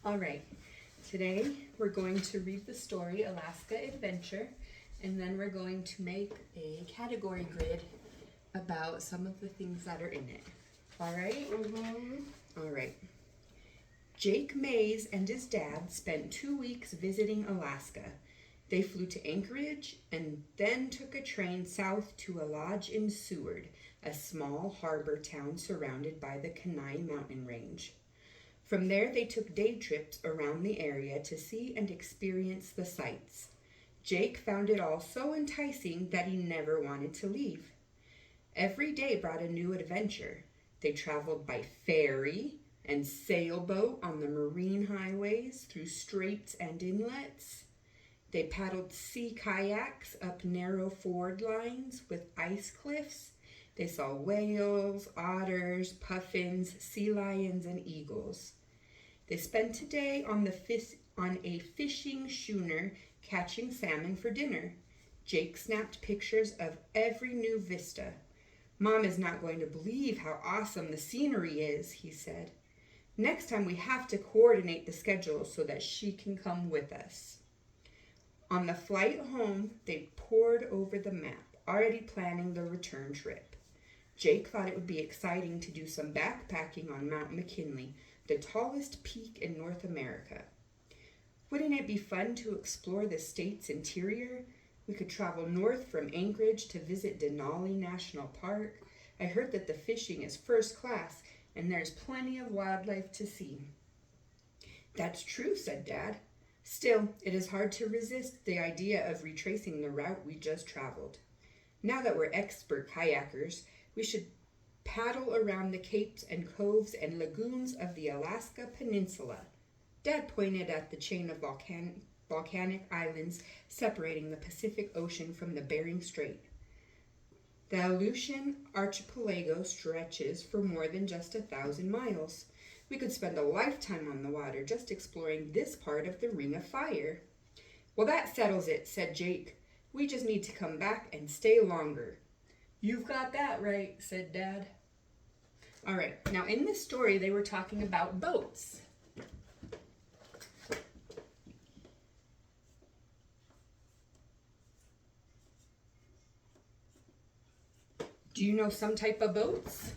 All right, today we're going to read the story Alaska Adventure, and then we're going to make a category grid about some of the things that are in it. All right? All right. Jake Mays and his dad spent 2 weeks visiting Alaska. They flew to Anchorage and then took a train south to a lodge in Seward, a small harbor town surrounded by the Kenai mountain range. From there, they took day trips around the area to see and experience the sights. Jake found it all so enticing that he never wanted to leave. Every day brought a new adventure. They traveled by ferry and sailboat on the marine highways through straits and inlets. They paddled sea kayaks up narrow ford lines with ice cliffs. They saw whales, otters, puffins, sea lions, and eagles. They spent a day on a fishing schooner catching salmon for dinner. Jake snapped pictures of every new vista. "Mom is not going to believe how awesome the scenery is," he said. "Next time we have to coordinate the schedule so that she can come with us." On the flight home, they pored over the map, already planning the return trip. Jake thought it would be exciting to do some backpacking on Mount McKinley, the tallest peak in North America. "Wouldn't it be fun to explore the state's interior? We could travel north from Anchorage to visit Denali National Park. I heard that the fishing is first class and there's plenty of wildlife to see." "That's true," said Dad. "Still, it is hard to resist the idea of retracing the route we just traveled. Now that we're expert kayakers, we should paddle around the capes and coves and lagoons of the Alaska Peninsula." Dad pointed at the chain of volcanic islands separating the Pacific Ocean from the Bering Strait. The Aleutian Archipelago stretches for more than just 1,000 miles. We could spend a lifetime on the water just exploring this part of the Ring of Fire. "Well, that settles it," said Jake. "We just need to come back and stay longer." "You've got that right," said Dad. All right, now in this story, they were talking about boats. Do you know some type of boats?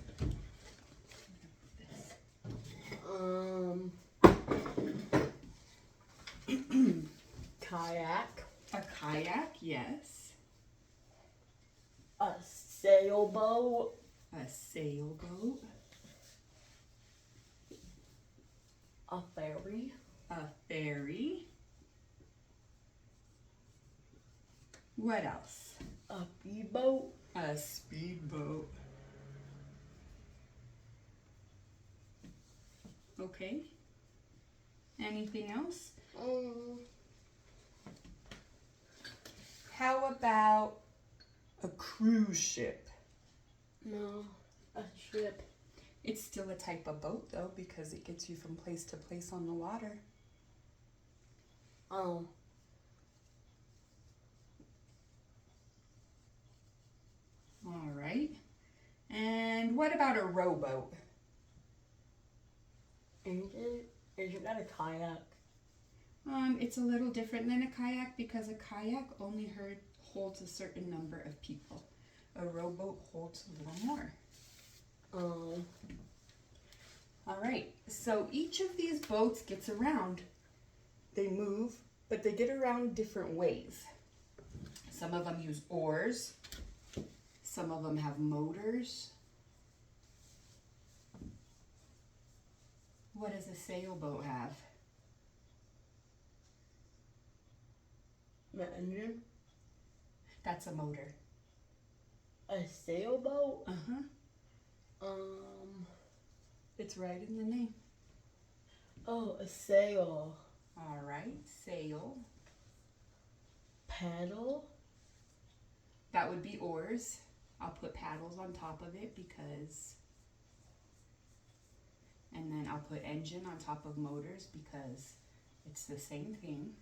Kayak. A kayak, yes. A sailboat. A sailboat. A ferry. A ferry. What else? A speedboat. A speedboat. Okay. Anything else? How about a cruise ship? No, a ship. It's still a type of boat, though, because it gets you from place to place on the water. Oh. All right. And what about a rowboat? Isn't that a kayak? It's a little different than a kayak because a kayak only holds a certain number of people. A rowboat holds a little more. All right, so each of these boats gets around. They move, but they get around different ways. Some of them use oars. Some of them have motors. What does a sailboat have? The engine? That's a motor. A sailboat? Uh-huh. It's right in the name. Oh, a sail. All right, sail. Paddle? That would be oars. I'll put paddles on top of it because... And then I'll put engine on top of motors because it's the same thing.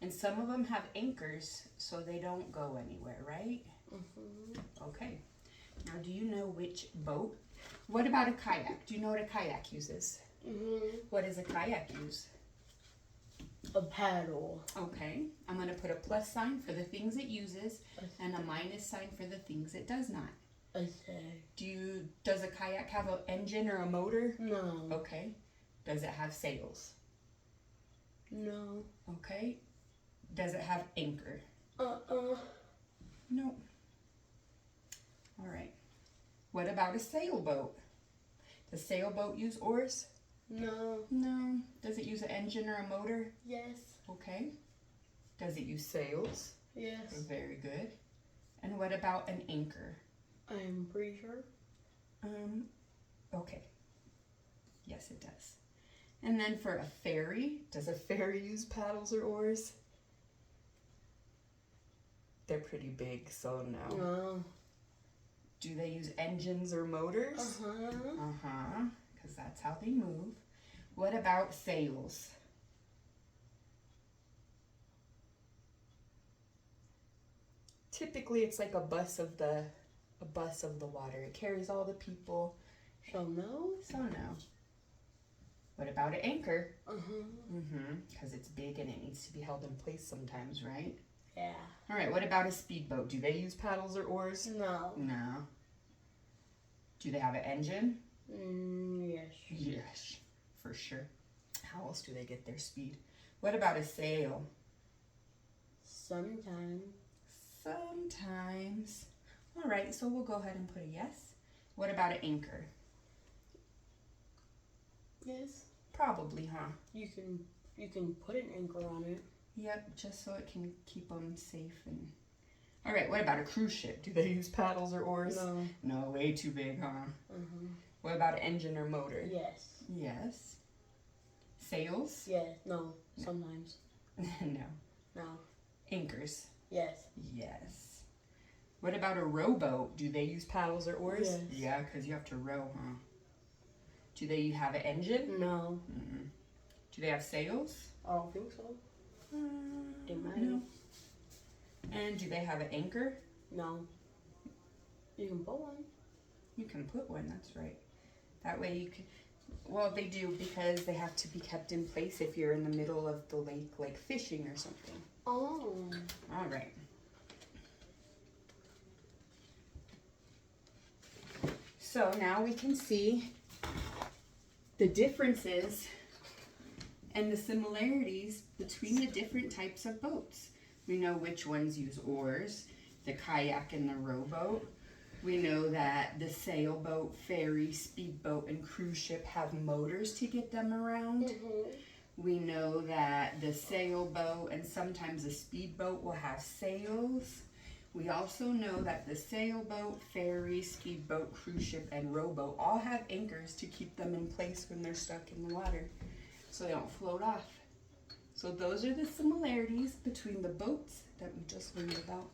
And some of them have anchors so they don't go anywhere, right? Mm-hmm. Okay. Now, do you know which boat? What about a kayak? Do you know what a kayak uses? Mm-hmm. What does a kayak use? A paddle. Okay, I'm gonna put a plus sign for the things it uses and a minus sign for the things it does not. A sail. Does a kayak have an engine or a motor? No. Okay. Does it have sails? No. Okay. Does it have anchor? No. All right. What about a sailboat? Does sailboat use oars? No. No. Does it use an engine or a motor? Yes. Okay. Does it use sails? Yes. Very good. And what about an anchor? I'm pretty sure. Okay. Yes, it does. And then for a ferry, does a ferry use paddles or oars? They're pretty big, so no. No. Do they use engines or motors? Uh-huh. Because that's how they move. What about sails? Typically, it's like a bus of the water. It carries all the people. So no. So no. What about an anchor? Uh-huh. Because it's big and it needs to be held in place sometimes, right? Yeah. All right. What about a speedboat? Do they use paddles or oars? No. No. Do they have an engine? Yes. Yes, for sure. How else do they get their speed? What about a sail? Sometimes. Sometimes. All right, so we'll go ahead and put a yes. What about an anchor? Yes. Probably, huh? You can put an anchor on it. Yep, just so it can keep them safe. And all right, what about a cruise ship? Do they use paddles or oars? No. No, way too big, huh? Uh-huh. What about an engine or motor? Yes. Yes. Sails? Yeah. No. Sometimes. No. No. Anchors? Yes. Yes. What about a rowboat? Do they use paddles or oars? Yes. Yeah, because you have to row, huh? Do they have an engine? No. Mm-mm. Do they have sails? I don't think so. They might. No. And do they have an anchor? No. You can put one. You can put one, that's right. That way you can, well, they do because they have to be kept in place if you're in the middle of the lake, like fishing or something. Oh. All right. So now we can see the differences and the similarities between the different types of boats. We know which ones use oars, the kayak and the rowboat. We know that the sailboat, ferry, speedboat, and cruise ship have motors to get them around. Mm-hmm. We know that the sailboat and sometimes the speedboat will have sails. We also know that the sailboat, ferry, speedboat, cruise ship, and rowboat all have anchors to keep them in place when they're stuck in the water so they don't float off. So those are the similarities between the boats that we just learned about.